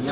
So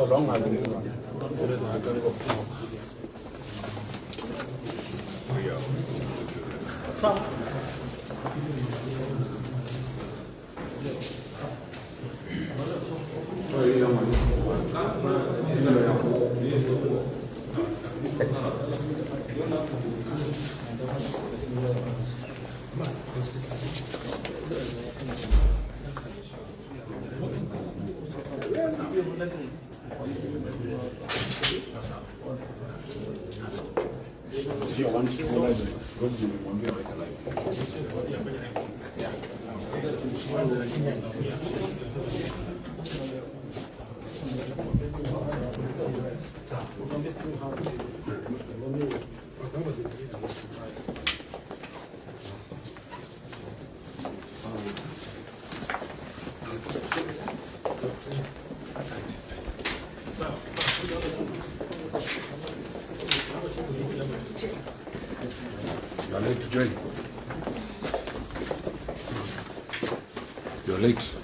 long as so there's a You're late to join. You're late.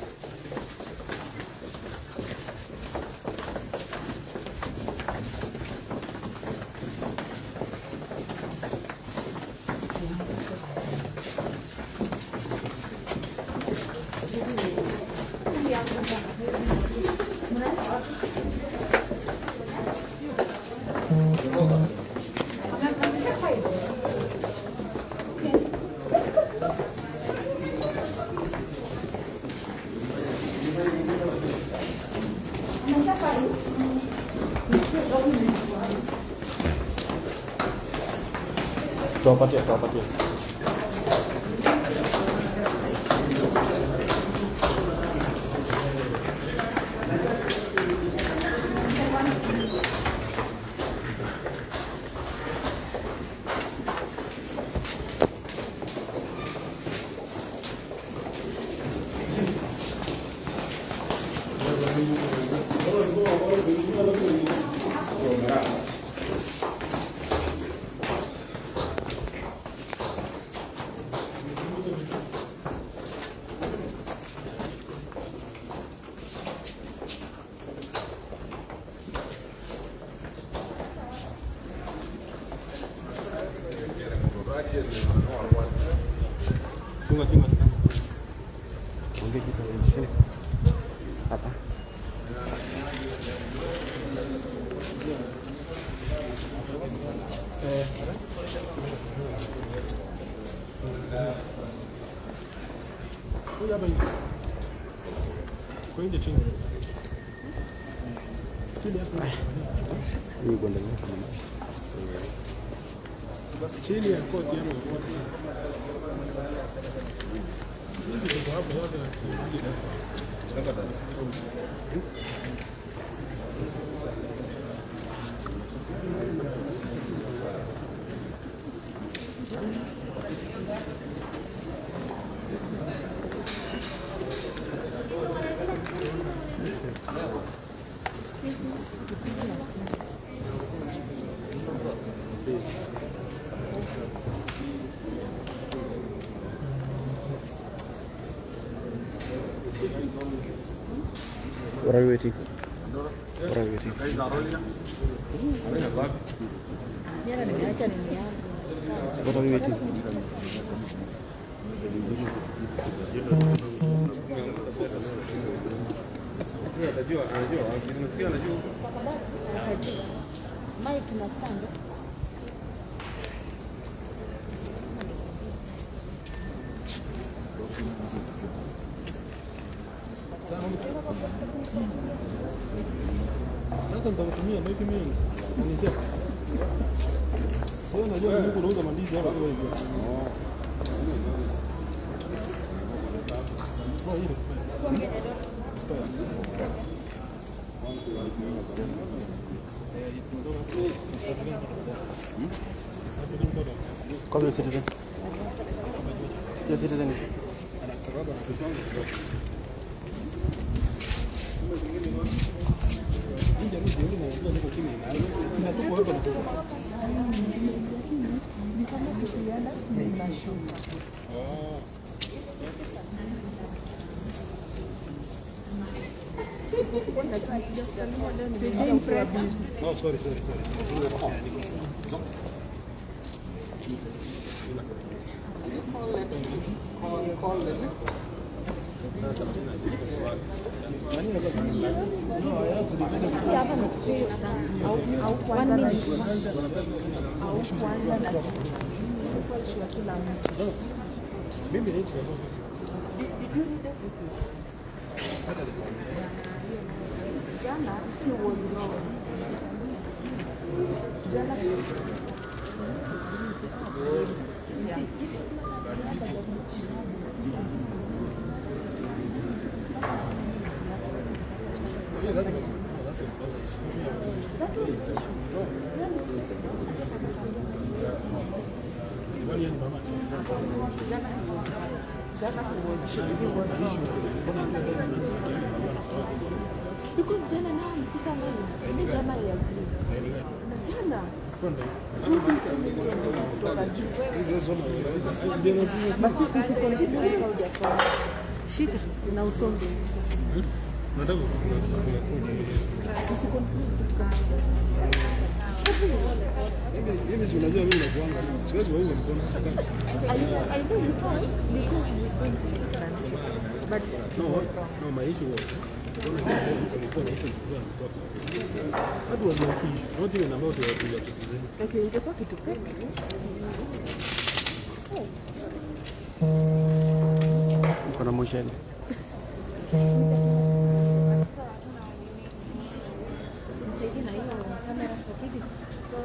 Dapat ya. Chini ya koti ama koti. Sisi tuko hapo sasa sisi hapa. What are you waiting? What are you waiting? What are you waiting? Sasa nitakutumia document. Anisema. Sio najua mimi kunauza mandizi hapa kwa hivyo. Kwa hiyo. Come, citizen. Your citizen. Oh, sorry. Call letter. Because jana na mpika leo. Ni jana ya green. Jana. Basi usikondizi hujafanya. Shika na usonge. Nataka Mimi si unajua mimi nakuanga. Siwezi waunga mkono. I know you told because you but no, my issue was that was my issue. Not even about your citizen. okay, ingekuwa kitu peti. Uko na motion. Msaidie na hiyo kamera kwa kipi. So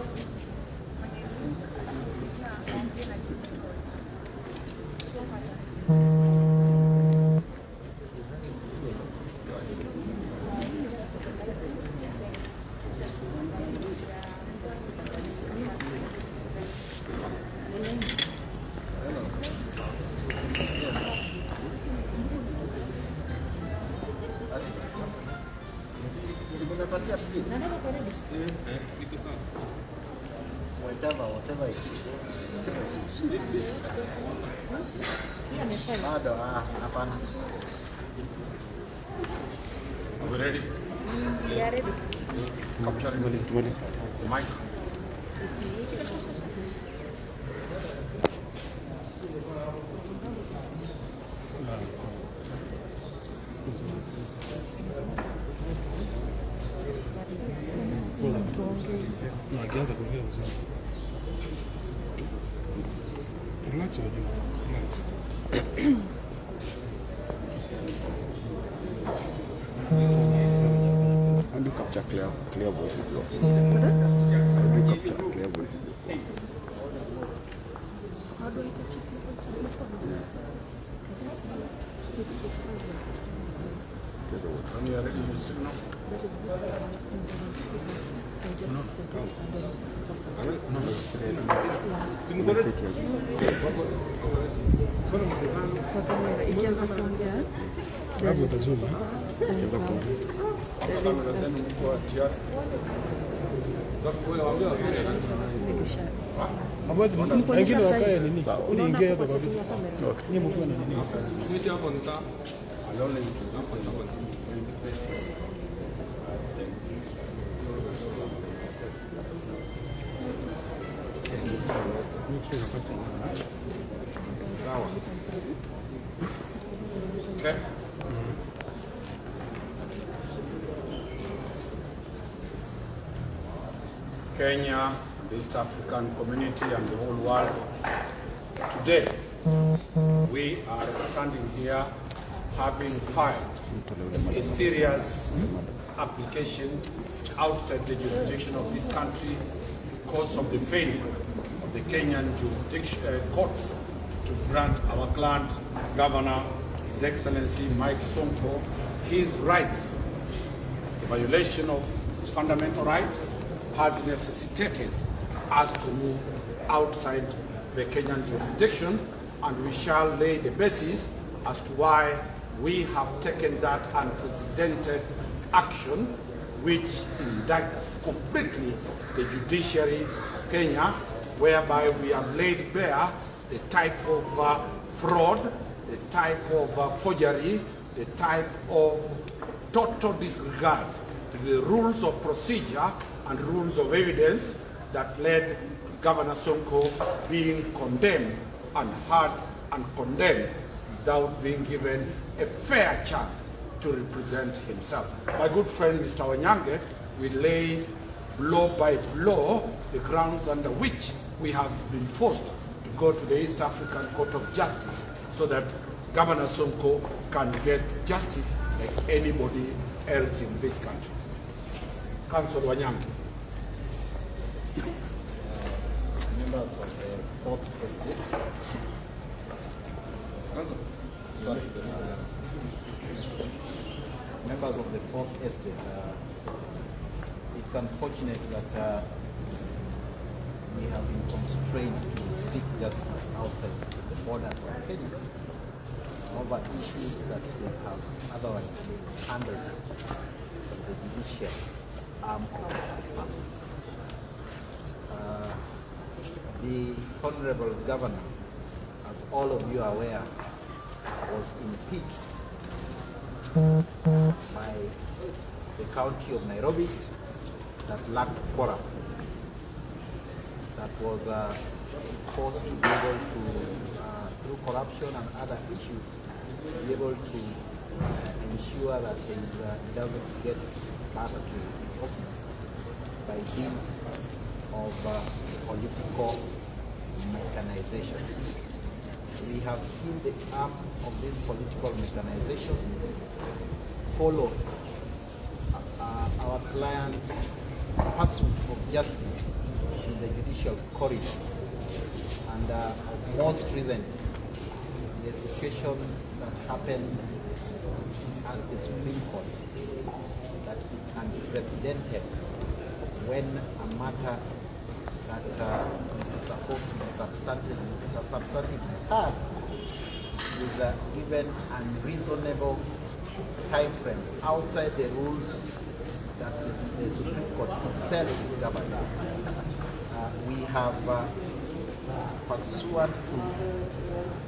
whatever it is. Bado hapana. Are we ready? we are ready. Capture mic. No, akianza kuongea vizuri. Relax or do? Relax. And you capture clear voice with your phone. And you capture clear voice with your phone. How do I catch it? It's When you are ready, you signal. just Ikianza kuongea Hapo utazuma. Hawezi wengine wakae nini? Uliingia hapa kwa vipi? Ni mko na nini? Mwisho hapo nika alone hapo hapo. Okay. Kenya, the East African community and the whole world. Today, we are standing here having filed a serious application outside the jurisdiction of this country because of the failure of the Kenyan jurisdiction courts to grant our client, Governor, His Excellency Mike Sonko, his rights. The violation of his fundamental rights has necessitated us to move outside the Kenyan jurisdiction, and we shall lay the basis as to why we have taken that unprecedented action, which indicts completely the judiciary of Kenya, whereby we have laid bare the type of fraud, the type of forgery, the type of total disregard to the rules of procedure and rules of evidence that led to Governor Sonko being condemned and heard and condemned without being given a fair chance to represent himself. My good friend Mr. Wanyange will lay blow by blow the grounds under which we have been forced to go to the East African Court of Justice so that Governor Sonko can get justice like anybody else in this country. Councillor Wanyange. Members of the Fourth Estate. Sorry. Members of the Fourth Estate. It's unfortunate that we have been constrained to seek justice outside the borders of Kenya over issues that would have otherwise been handled from the judicial arm of the party. The Honorable Governor, as all of you are aware, was impeached by the county of Nairobi that lacked quorum, that was forced to be able to, through corruption and other issues, be able to ensure that he doesn't get back to his office by dint of political mechanization. We have seen the arm of this political mechanization follow our clients' pursuit of justice in the judicial corridors. And most recent, the situation that happened at the Supreme Court that is unprecedented when a matter that is supposed to be substantively heard is given unreasonable time frames outside the rules that the Supreme Court itself is governing. We have, pursuant to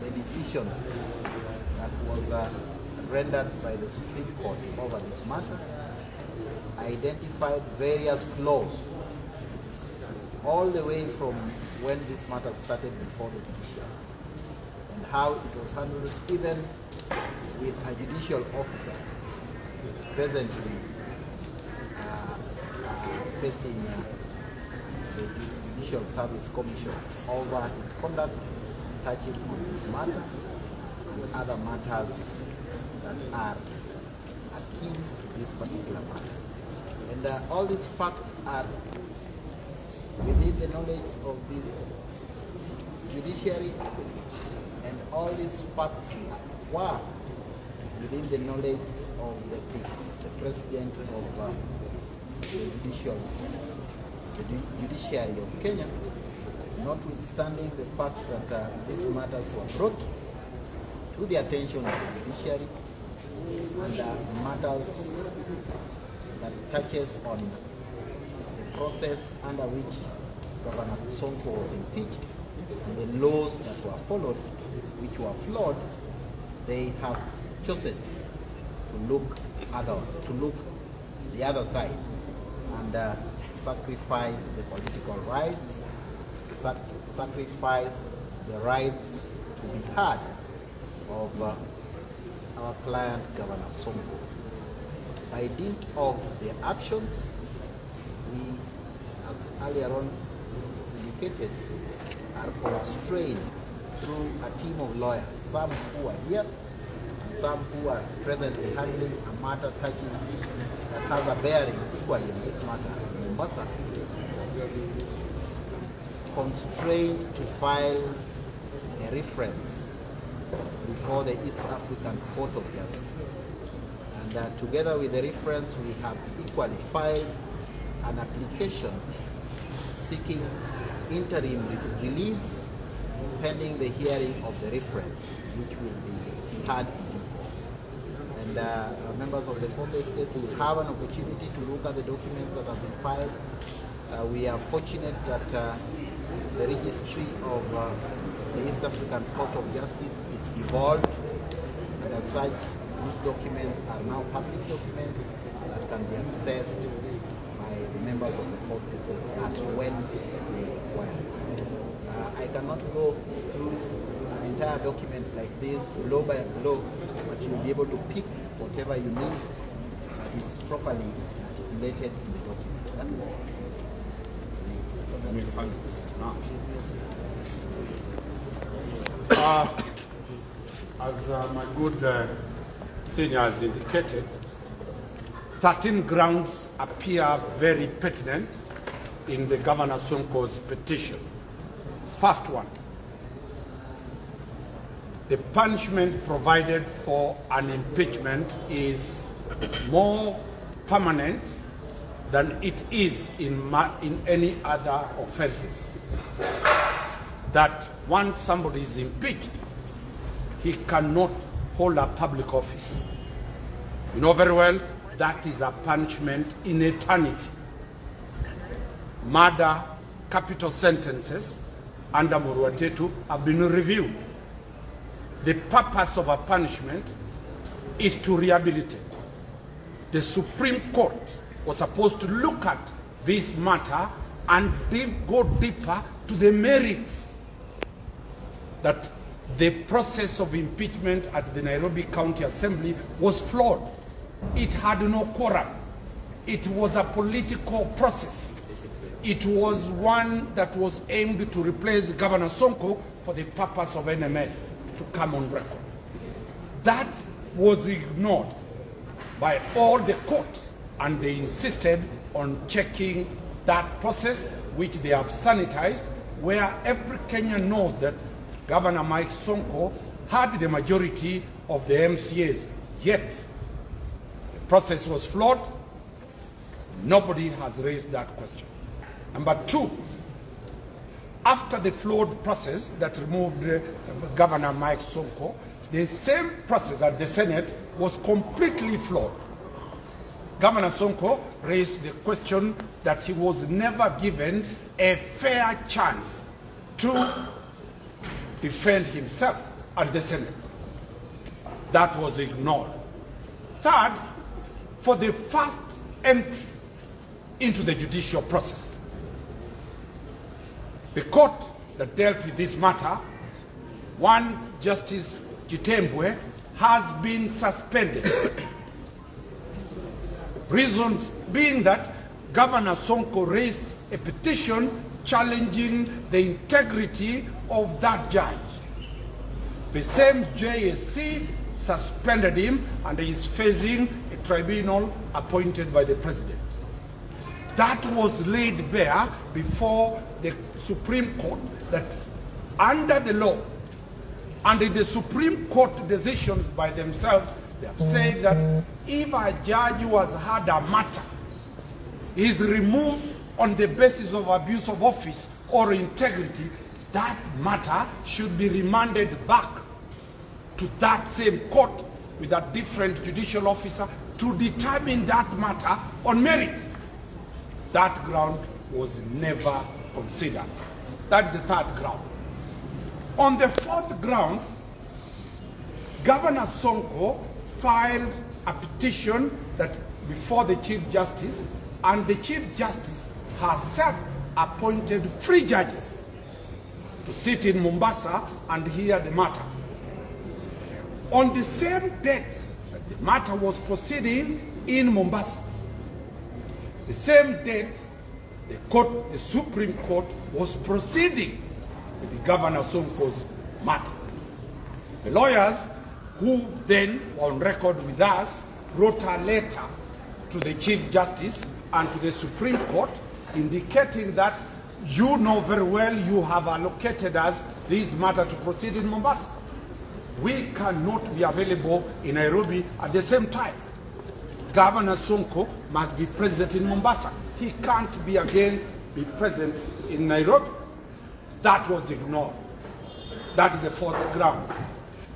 the decision that was rendered by the Supreme Court over this matter, identified various flaws all the way from when this matter started before the judiciary and how it was handled even with a judicial officer presently facing the Judicial Service Commission over his conduct touching on this matter and other matters that are akin to this particular matter. And all these facts are within the knowledge of the judiciary, and all these facts were within the knowledge of the president of the judicial the judiciary of Kenya, notwithstanding the fact that these matters were brought to the attention of the judiciary and matters that touches on the process under which Governor Sonko was impeached and the laws that were followed, which were flawed. They have chosen to look the other side and sacrifice the political rights, sacrifice the rights to be heard of our client, Governor Sonko. By dint of their actions, we, as earlier on indicated, are constrained through a team of lawyers, some who are here and some who are presently handling a matter touching that has a bearing equally in this matter in Mombasa, constrained to file a reference before the East African Court of Justice. And together with the reference, we have equally filed an application seeking interim reliefs pending the hearing of the reference, which will be heard in due course. And members of the fourth estate will have an opportunity to look at the documents that have been filed. We are fortunate that the registry of the East African Court of Justice is evolved, and as such, these documents are now public documents that can be accessed by the members of the fourth estate as when they require. I cannot go through an entire document like this blow by blow, but you'll be able to pick whatever you need that is properly articulated in the document. As my good senior has indicated, 13 grounds appear very pertinent in the Governor Sonko's petition. First one, the punishment provided for an impeachment is more permanent than it is in any other offenses. That once somebody is impeached, he cannot hold a public office. You know very well that is a punishment in eternity. Murder, capital sentences under Muruatetu have been reviewed. The purpose of a punishment is to rehabilitate. The Supreme Court was supposed to look at this matter and go deeper to the merits that the process of impeachment at the Nairobi County Assembly was flawed. It had no quorum. It was a political process. It was one that was aimed to replace Governor Sonko for the purpose of NMS to come on record. That was ignored by all the courts, and they insisted on checking that process, which they have sanitized, where every Kenyan knows that Governor Mike Sonko had the majority of the MCAs, yet the process was flawed. Nobody has raised that question. Number two, after the flawed process that removed Governor Mike Sonko, the same process at the Senate was completely flawed. Governor Sonko raised the question that he was never given a fair chance to defend himself at the Senate. That was ignored. Third, for the first entry into the judicial process, the court that dealt with this matter, one Justice Chitembwe, has been suspended. Reasons being that Governor Sonko raised a petition challenging the integrity of that judge. The same JSC suspended him, and he is facing a tribunal appointed by the president. That was laid bare before the Supreme Court, that under the law, under the Supreme Court decisions by themselves, they have said that if a judge who has had a matter is removed on the basis of abuse of office or integrity, that matter should be remanded back to that same court with a different judicial officer to determine that matter on merit. That ground was never considered. That is the third ground. On the fourth ground, Governor Sonko filed a petition that before the Chief Justice, and the Chief Justice herself appointed 3 judges to sit in Mombasa and hear the matter. On the same date that the matter was proceeding in Mombasa, the same date the Supreme Court was proceeding with the Governor Sonko's matter. The lawyers who then were on record with us wrote a letter to the Chief Justice and to the Supreme Court indicating that you know very well you have allocated us this matter to proceed in Mombasa. We cannot be available in Nairobi at the same time. Governor Sonko must be present in Mombasa. He can't be present in Nairobi. That was ignored. That is the fourth ground.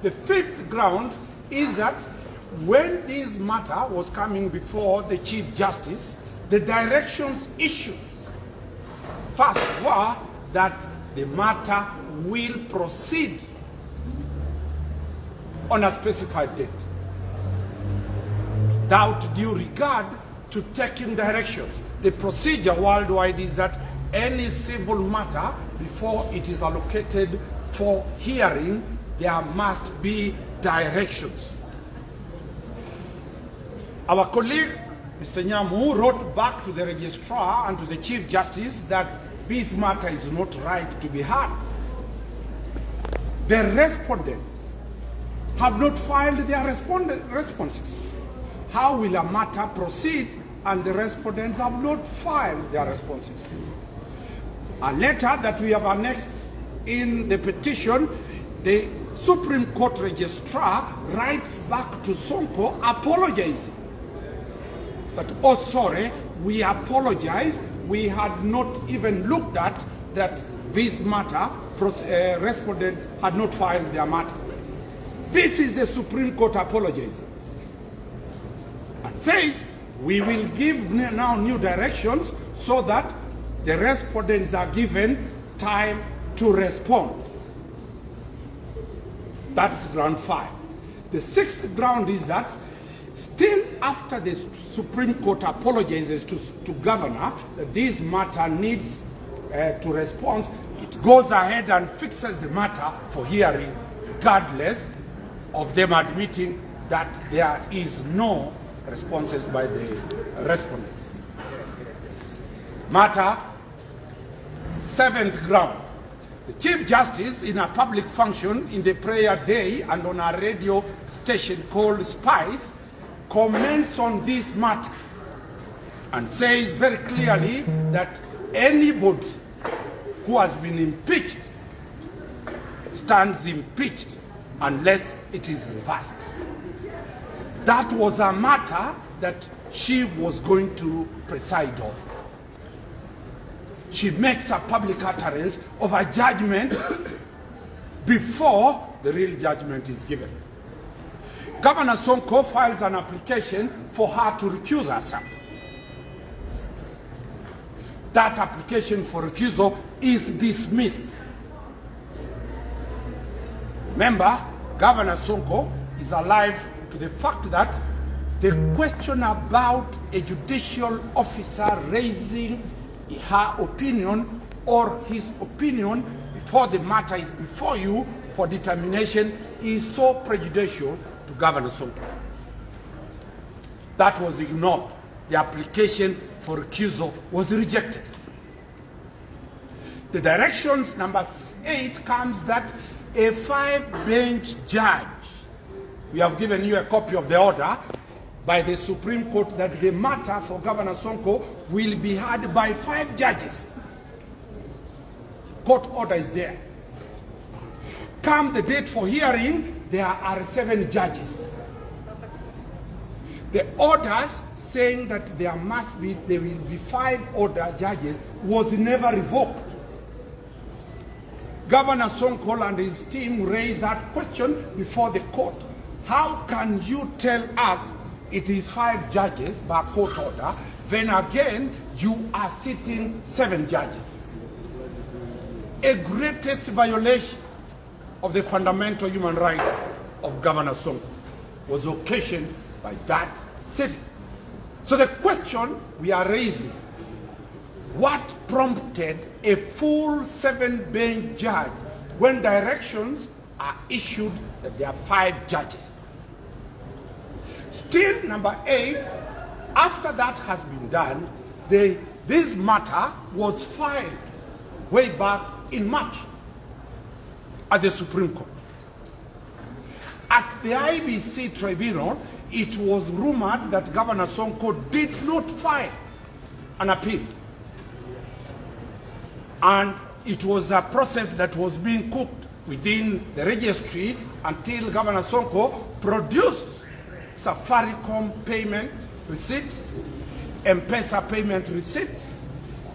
The fifth ground is that when this matter was coming before the Chief Justice, the directions issued first were that the matter will proceed on a specified date, without due regard to taking directions. The procedure worldwide is that any civil matter, before it is allocated for hearing, there must be directions. Our colleague, Mr. Nyamu, wrote back to the registrar and to the Chief Justice that this matter is not right to be heard. The respondents have not filed their responses. How will a matter proceed and the respondents have not filed their responses? A letter that we have annexed in the petition, the Supreme Court registrar writes back to Sonko apologizing that, oh sorry, we apologize, we had not even looked at that this matter, respondents had not filed their matter. This is the Supreme Court apologizing and says we will give now new directions so that the respondents are given time to respond. That's ground 5. The sixth ground is that still after the Supreme Court apologizes to Governor that this matter needs to respond, it goes ahead and fixes the matter for hearing regardless of them admitting that there is no responses by the respondents. Matter 7th ground. The Chief Justice, in a public function in the prayer day and on a radio station called Spice, comments on this matter and says very clearly that anybody who has been impeached stands impeached unless it is reversed. That was a matter that she was going to preside over. She makes a public utterance of a judgment before the real judgment is given. Governor Sonko files an application for her to recuse herself. That application for recusal is dismissed. Remember, Governor Sonko is alive to the fact that the question about a judicial officer raising her opinion or his opinion before the matter is before you for determination is so prejudicial to Governor Sonko. That was ignored. The application for recusal was rejected. The directions, number 8, comes that a 5-bench judge, we have given you a copy of the order by the Supreme Court that the matter for Governor Sonko will be heard by 5 judges. Court order is there. Come the date for hearing, there are 7 judges. The orders saying that there will be 5 order judges was never revoked. Governor Sonko and his team raised that question before the court. How can you tell us it is 5 judges by court order, then again you are sitting 7 judges? A greatest violation of the fundamental human rights of Governor Sonko was occasioned by that sitting. So the question we are raising, what prompted a full 7-bench judge when directions are issued that there are 5 judges? Still, number 8, after that has been done, this matter was filed way back in March at the Supreme Court. At the IBC tribunal, it was rumored that Governor Sonko did not file an appeal. And it was a process that was being cooked within the registry until Governor Sonko produced Safaricom payment receipts, M-Pesa payment receipts,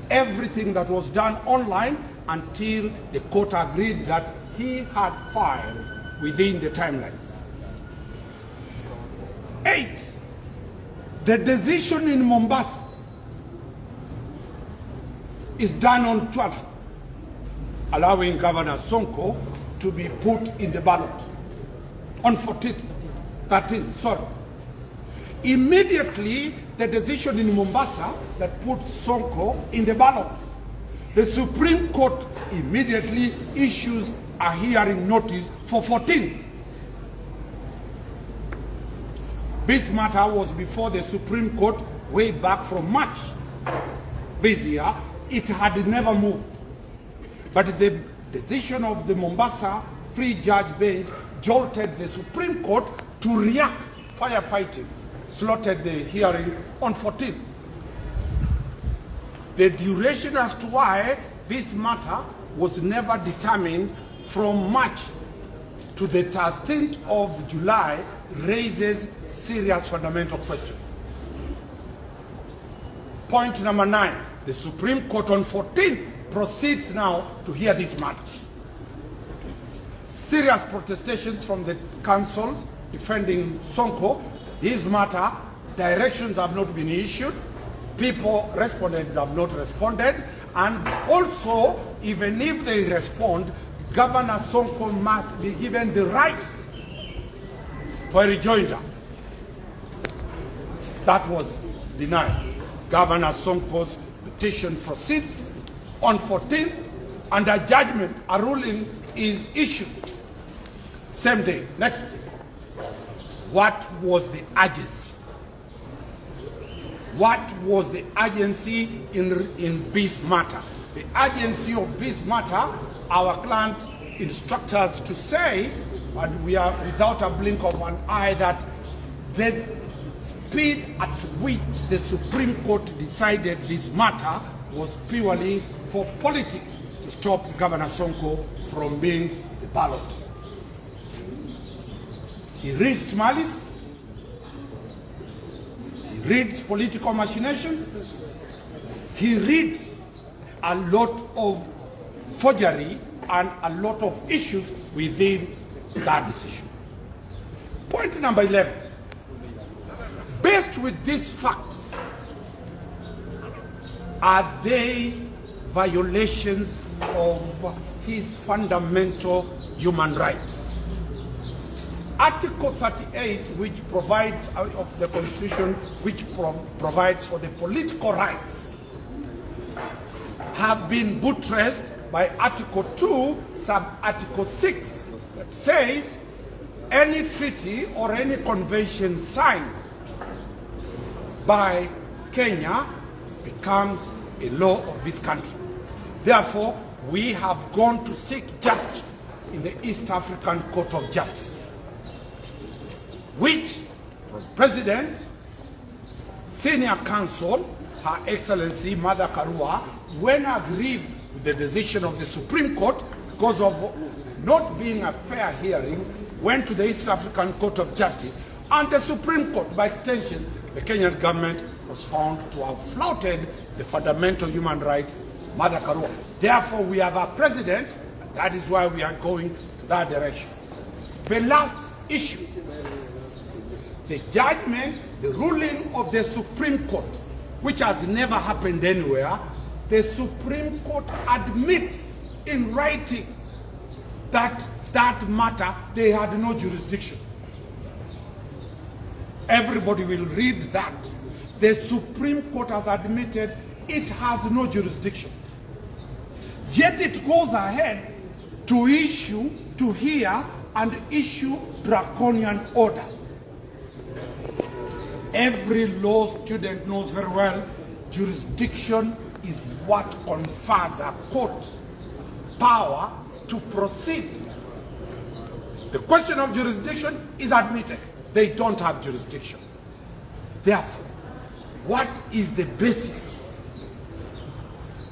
everything that was done online until the court agreed that he had filed within the timelines. 8, the decision in Mombasa is done on 12th, allowing Governor Sonko to be put in the ballot. On 13th, sorry. Immediately, the decision in Mombasa that put Sonko in the ballot, the Supreme Court immediately issues a hearing notice for 14th. This matter was before the Supreme Court way back from March this year. It had never moved. But the decision of the Mombasa Free Judge Bench jolted the Supreme Court to react, firefighting, slotted the hearing on 14th. The duration as to why this matter was never determined from March to the 13th of July raises serious fundamental questions. Point number 9, the Supreme Court on 14th proceeds now to hear this matter. Serious protestations from the councils defending Sonko. This matter, directions have not been issued, respondents have not responded, and also, even if they respond, Governor Sonko must be given the right for a rejoinder. That was denied. Governor Sonko's petition proceeds on 14th, and a judgment, a ruling is issued same day, next day. What was the urgency? What was the urgency in this matter? The urgency of this matter, our client instructs us to say, and we are without a blink of an eye, that the speed at which the Supreme Court decided this matter was purely for politics, to stop Governor Sonko from being the ballot. He reads malice, he reads political machinations, he reads a lot of forgery and a lot of issues within that decision. Point number 11. Based with these facts, are they violations of his fundamental human rights? Article 38, which provides of the Constitution, which provides for the political rights, have been buttressed by Article 2, sub-Article 6, that says any treaty or any convention signed by Kenya becomes a law of this country. Therefore, we have gone to seek justice in the East African Court of Justice, which, from President, Senior Counsel, Her Excellency Mother Karua, when aggrieved with the decision of the Supreme Court because of not being a fair hearing, went to the East African Court of Justice And the Supreme Court, by extension, the Kenyan government, was found to have flouted the fundamental human rights, Mother Karua. Therefore, we have a president, and that is why we are going to that direction. The last issue, the judgment, the ruling of the Supreme Court, which has never happened anywhere. The Supreme Court admits in writing that that matter, they had no jurisdiction. Everybody will read that. The Supreme Court has admitted it has no jurisdiction. Yet it goes ahead to hear and issue draconian orders. Every law student knows very well, jurisdiction is what confers a court power to proceed. The question of jurisdiction is admitted. They don't have jurisdiction. Therefore, what is the basis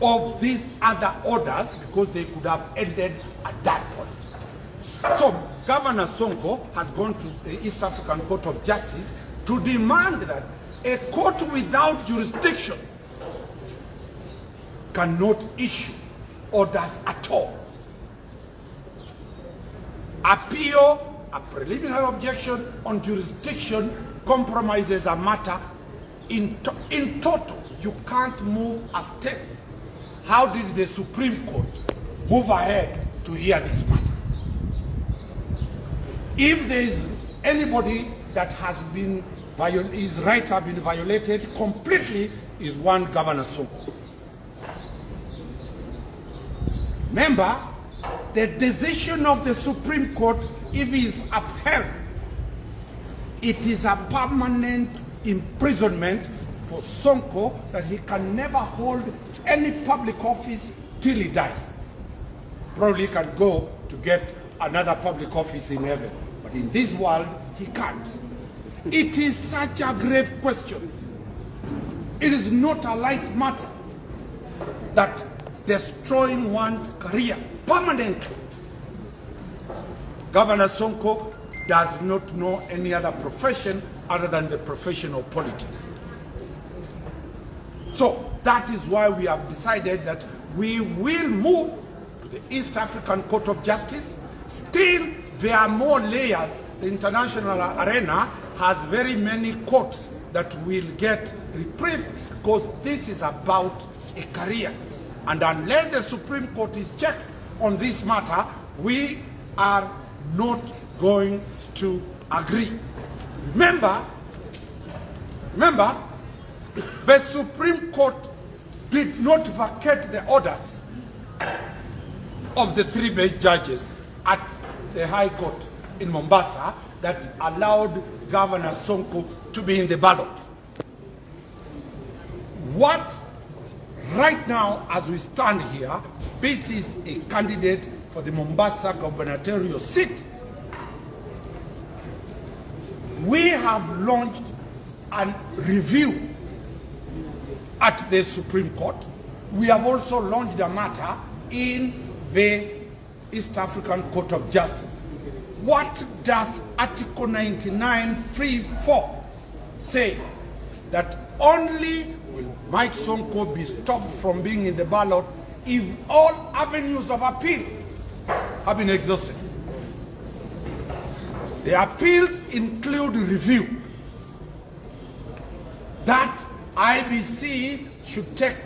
of these other orders? Because they could have ended at that point. So Governor Sonko has gone to the East African Court of Justice to demand that a court without jurisdiction cannot issue orders at all. Appeal, a preliminary objection on jurisdiction compromises a matter. In total, you can't move a step. How did the Supreme Court move ahead to hear this matter? If there is anybody that has been his rights have been violated completely, is one Governor Sonko. Remember, the decision of the Supreme Court, if it is upheld, it is a permanent imprisonment for Sonko, that he can never hold any public office till he dies. Probably he can go to get another public office in heaven, but in this world, he can't. It is such a grave question. It is not a light matter that destroying one's career permanently. Governor Sonko does not know any other profession other than the profession of politics. So that is why we have decided that we will move to the East African Court of Justice. Still, there are more layers. The international arena has very many courts that will get reprieve, because this is about a career. And unless the Supreme Court is checked on this matter, we are not going to agree. Remember, the Supreme Court did not vacate the orders of the three bench judges at the High Court in Mombasa that allowed Governor Sonko to be in the ballot. What, right now as we stand here, this is a candidate for the Mombasa gubernatorial seat. We have launched a review at the Supreme Court. We have also launched a matter in the East African Court of Justice. What does Article 99(3)(4) say? That only will Mike Sonko be stopped from being in the ballot if all avenues of appeal have been exhausted. The appeals include review. That IBC should take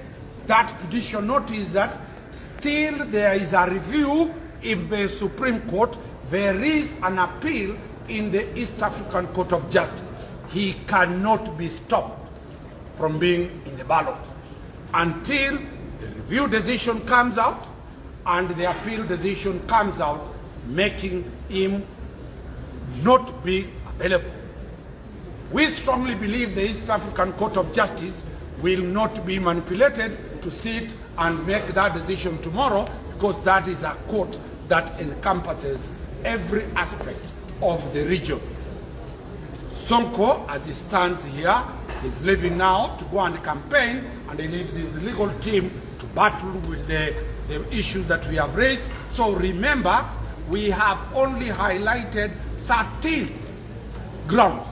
that judicial notice that still there is a review in the Supreme Court. There is an appeal in the East African Court of Justice. He cannot be stopped from being in the ballot until the review decision comes out and the appeal decision comes out, making him not be available. We strongly believe the East African Court of Justice will not be manipulated to sit and make that decision tomorrow, because that is a court that encompasses every aspect of the region. Sonko, as he stands here, is leaving now to go and campaign, and he leaves his legal team to battle with the issues that we have raised. So remember, we have only highlighted 13 grounds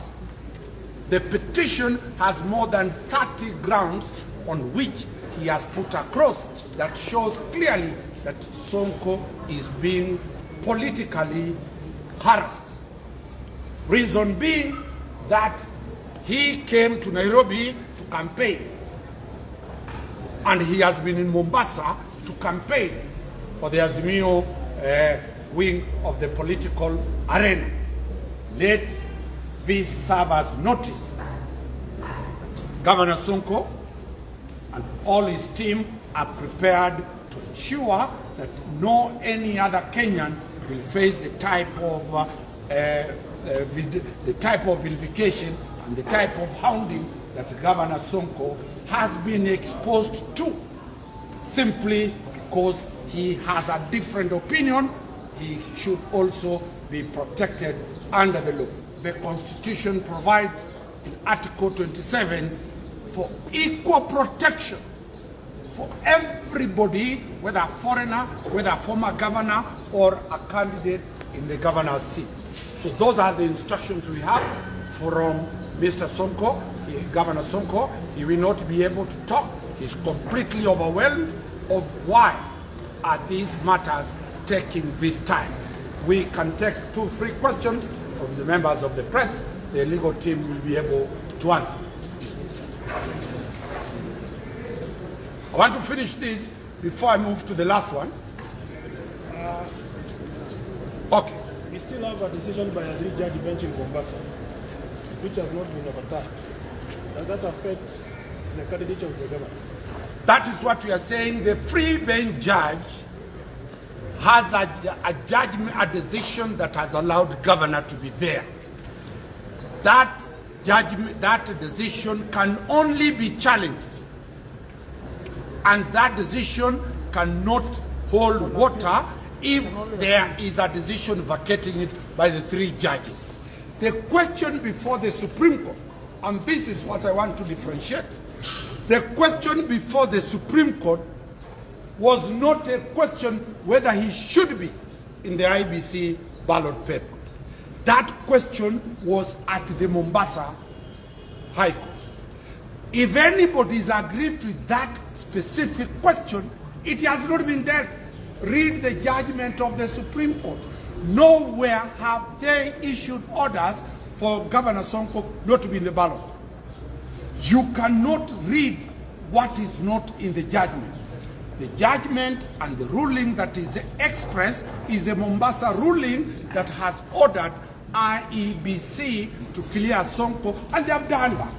The petition has more than 30 grounds on which he has put across that shows clearly that Sonko is being politically harassed. Reason being that he came to Nairobi to campaign, and he has been in Mombasa to campaign for the Azimio wing of the political arena. Let this serve as notice. Governor Sonko and all his team are prepared to ensure that no any other Kenyan will face the type of vilification and the type of hounding that Governor Sonko has been exposed to, simply because he has a different opinion. He should also be protected under the law. The Constitution provides in Article 27 for equal protection for everybody, whether a foreigner, whether a former governor, or a candidate in the governor's seat. So those are the instructions we have from Mr. Sonko, Governor Sonko. He will not be able to talk. He's completely overwhelmed of why are these matters taking this time. We can take 2-3 questions from the members of the press. The legal team will be able to answer. I want to finish this before I move to the last one. Okay. We still have a decision by a three-judge bench in Mombasa, which has not been overturned. Does that affect the candidature of the government? That is what we are saying. The free-bench judge has a judgment, a decision that has allowed governor to be there. That judgment, that decision can only be challenged, and that decision cannot hold water if there is a decision vacating it by the 3 judges. The question before the Supreme Court, and this is what I want to differentiate, the question before the Supreme Court was not a question whether he should be in the IBC ballot paper. That question was at the Mombasa High Court. If anybody is aggrieved with that specific question, it has not been dealt. Read the judgment of the Supreme Court. Nowhere have they issued orders for Governor Sonko not to be in the ballot. You cannot read what is not in the judgment. The judgment and the ruling that is expressed is the Mombasa ruling that has ordered IEBC to clear Sonko, and they have done that.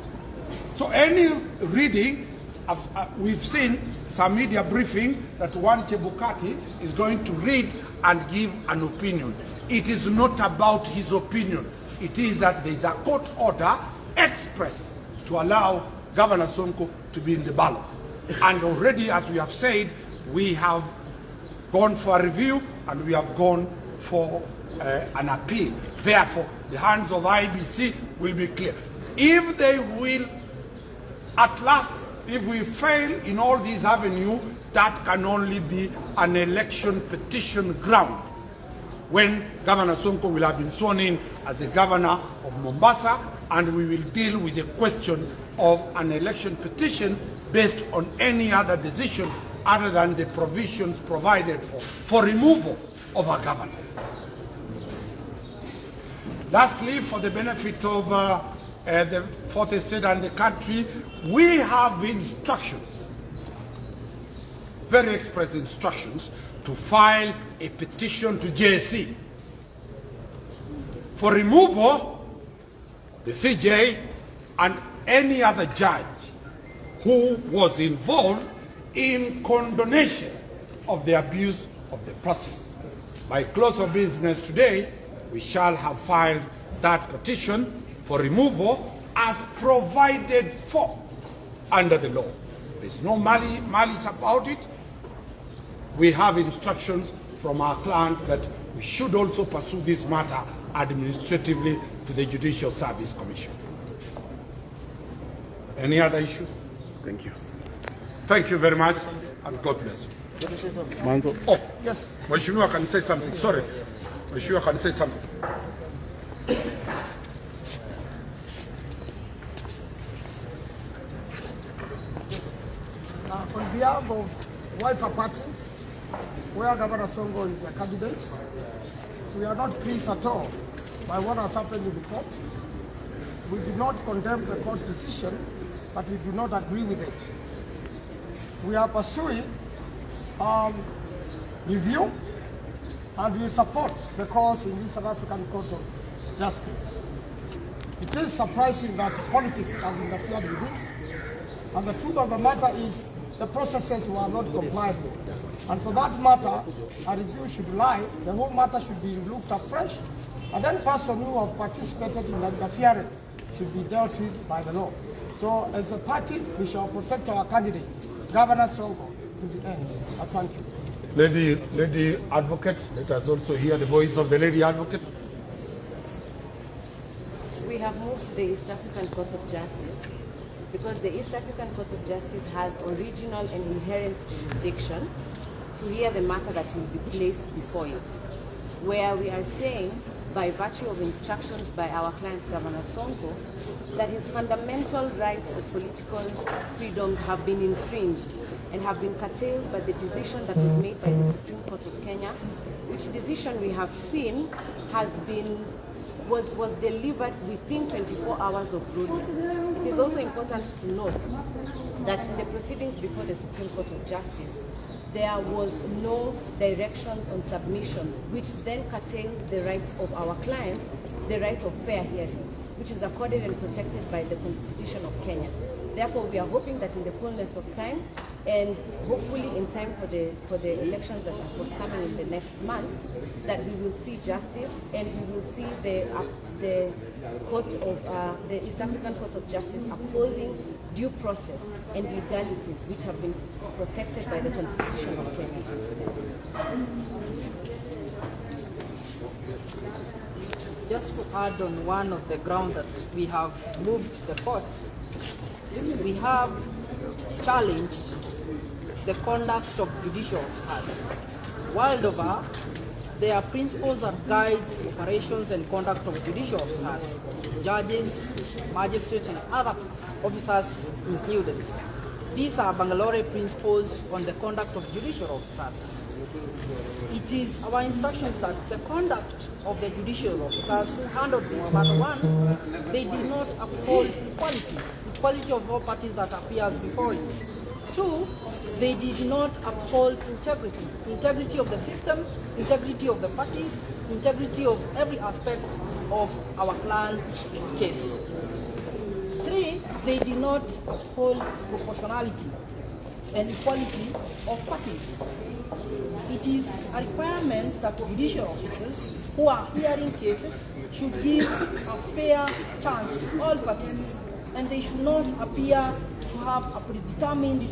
So any reading, we've seen some media briefing that one Chebukati is going to read and give an opinion. It is not about his opinion. It is that there is a court order express to allow Governor Sonko to be in the ballot. And already, as we have said, we have gone for a review and we have gone for an appeal. Therefore, the hands of IBC will be clear. If they will, at last, if we fail in all these avenues, that can only be an election petition ground, when Governor Sonko will have been sworn in as the governor of Mombasa, and we will deal with the question of an election petition based on any other decision other than the provisions provided for removal of a governor. Lastly, for the benefit of the fourth estate and the country, we have instructions, very express instructions, to file a petition to JSC for removal, the CJ and any other judge who was involved in condonation of the abuse of the process. By close of business today, we shall have filed that petition for removal as provided for under the law. There's no malice about it. We have instructions from our client that we should also pursue this matter administratively to the Judicial Service Commission. Any other issue? Thank you. Thank you very much, and God bless you. Manzo. Oh, yes. Mheshimiwa can say something. Sorry. Mheshimiwa can say something. behalf of Wiper Party, where Governor Sonko is a candidate, we are not pleased at all by what has happened in the court. We do not condemn the court decision, but we do not agree with it. We are pursuing review, and we support the cause in the South African Court of Justice. It is surprising that politics have interfered with this, and the truth of the matter is the processes were not complied with. And for that matter, a review should lie, the whole matter should be looked afresh, and then persons who have participated in the interference should be dealt with by the law. So as a party, we shall protect our candidate, Governor Sonko, to the end. I thank you. Lady Advocate, let us also hear the voice of the Lady Advocate. We have moved to the East African Court of Justice because the East African Court of Justice has original and inherent jurisdiction to hear the matter that will be placed before it, where we are saying, by virtue of instructions by our client Governor Sonko, that his fundamental rights and political freedoms have been infringed and have been curtailed by the decision that was made by the Supreme Court of Kenya, which decision we have seen was delivered within 24 hours of ruling. It is also important to note that in the proceedings before the Supreme Court of Justice, there was no directions on submissions, which then curtailed the right of our client, the right of fair hearing, which is accorded and protected by the Constitution of Kenya. Therefore, we are hoping that in the fullness of time, and hopefully in time for the elections that are forthcoming in the next month, that we will see justice, and we will see the court of the East African Court of Justice upholding due process and legalities which have been protected by the Constitution of Kenya. Just to add on one of the ground that we have moved the court, we have challenged the conduct of judicial officers. World over, there are principles that guides operations and conduct of judicial officers, judges, magistrates, and other officers included. These are Bangalore principles on the conduct of judicial officers. It is our instructions that the conduct of the judicial officers who handled this matter, one, they did not uphold equality of all parties that appears before it. Two, they did not uphold integrity of the system, integrity of the parties, integrity of every aspect of our client's case. Three, they did not uphold proportionality and equality of parties. It is a requirement that judicial officers who are hearing cases should give a fair chance to all parties, and they should not appear to have a predetermined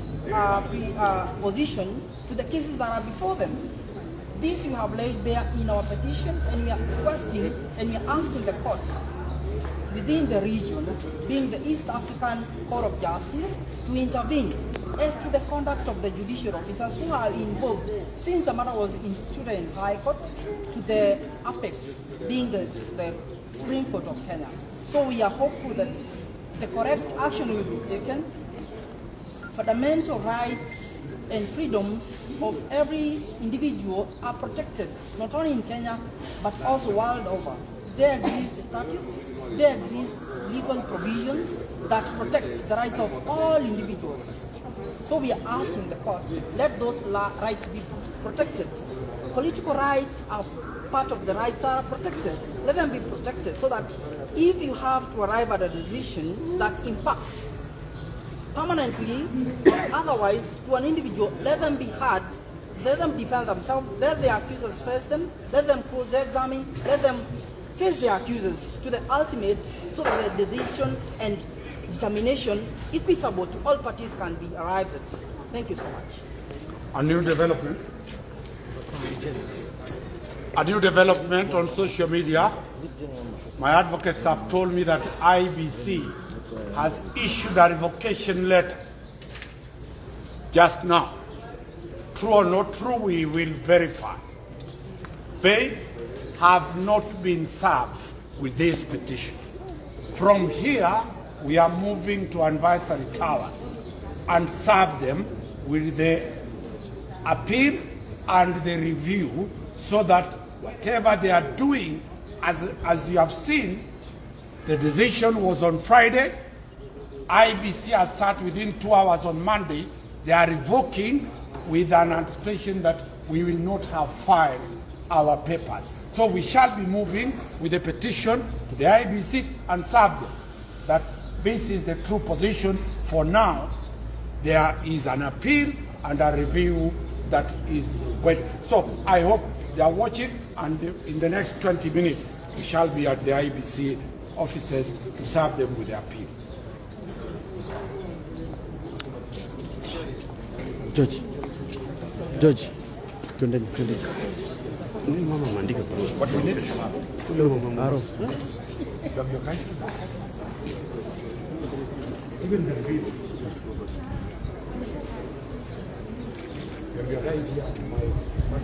position to the cases that are before them. This you have laid bare in our petition, and we are requesting and we are asking the court within the region, being the East African Court of Justice, to intervene as to the conduct of the judicial officers who are involved since the matter was instituted in High Court to the apex, being the Supreme Court of Kenya. So we are hopeful that the correct action will be taken. Fundamental rights and freedoms of every individual are protected, not only in Kenya, but also world over. There exist statutes, there exist legal provisions that protects the rights of all individuals. So we are asking the court, let those rights be protected. Political rights are part of the rights that are protected. Let them be protected so that if you have to arrive at a decision that impacts permanently, otherwise to an individual, let them be heard, let them defend themselves, let the accusers face them, let them cross-examine, let them face the accusers to the ultimate, so that the decision and determination equitable to all parties can be arrived at. Thank you so much. A new development. A new development on social media. My advocates have told me that IBC has issued a revocation letter just now. True or not true, we will verify. They have not been served with this petition. From here, we are moving to advisory towers and serve them with the appeal and the review, so that whatever they are doing, as you have seen, the decision was on Friday. IBC has sat within 2 hours on Monday. They are revoking with an anticipation that we will not have filed our papers. So we shall be moving with a petition to the IBC and serve them that this is the true position. For now, there is an appeal and a review that is waiting. So I hope they are watching, and in the next 20 minutes, we shall be at the IBC offices to serve them with the appeal. George, twendeni. Huyu mama ameandika barua. What we need to serve. Even the review. You are here, my